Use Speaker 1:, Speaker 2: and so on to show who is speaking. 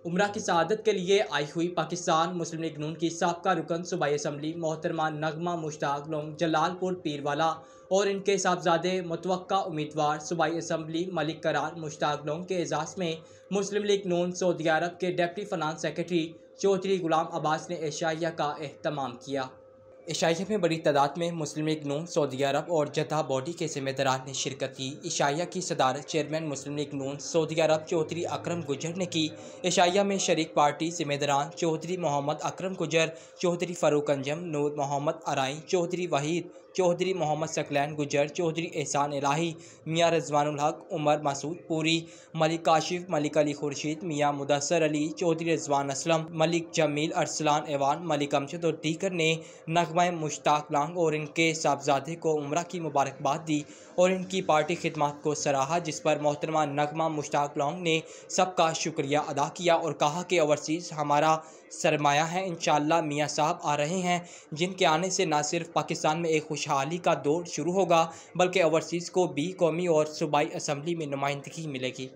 Speaker 1: उम्रा की सआदत के लिए आई हुई पाकिस्तान मुस्लिम लीग नून की साबका रुकन सूबाई असम्बली मोहतरमा नगमा मुश्ताक लोग जलालपुर पीरवाला और इनके साहबजादे मुतवक्का उम्मीदवार सूबाई असम्बली मलिक करार मुश्ताक लोग के एजाज़ में मुस्लिम लीग नून सऊदी अरब के डिप्टी फाइनेंस सेक्रेटरी चौधरी गुलाम अब्बास ने एशाइया का एहतमाम किया। एशाइया में बड़ी तादाद में मुस्लिम लीग नून सऊदी अरब और जद्दा बॉडी के जिम्मेदारान ने शिरकत की। एशाइया की सदारत चेयरमैन मुस्लिम लीग नून सऊदी अरब चौधरी अकरम गुजर ने की। एशाइया में शरीक पार्टी जिम्मेदारान चौधरी मोहम्मद अकरम गुजर, चौधरी फ़ारूक अंजम, नूर मोहम्मद अराई, चौधरी वहीद, चौधरी मोहम्मद सकलैन गुजर, चौधरी एहसान इलाही, मियाँ रज़वानुल हक, उमर मसूद पूरी, मलिक काशिफ, मलिक अली खुर्शीद, मियाँ मुदस्सर अली, चौधरी रिजवान असलम, मलिक जमील अरसलान एवान, मलिक अमजद और दीगर ने नगमा मुश्ताक लॉन्ग और इनके साहबजादे को उम्रा की मुबारकबाद दी और इनकी पार्टी खिदमत को सराहा, जिस पर मोहतरमा नगमा मुश्ताक लॉन्ग ने सबका शुक्रिया अदा किया और कहा कि ओवरसीज़ हमारा सरमाया है। इंशाअल्लाह मियाँ साहब आ रहे हैं, जिनके आने से न सिर्फ पाकिस्तान में एक खुशहाली का दौर शुरू होगा बल्कि ओवरसीज़ को भी कौमी और सूबाई असम्बली में नुमाइंदगी मिलेगी।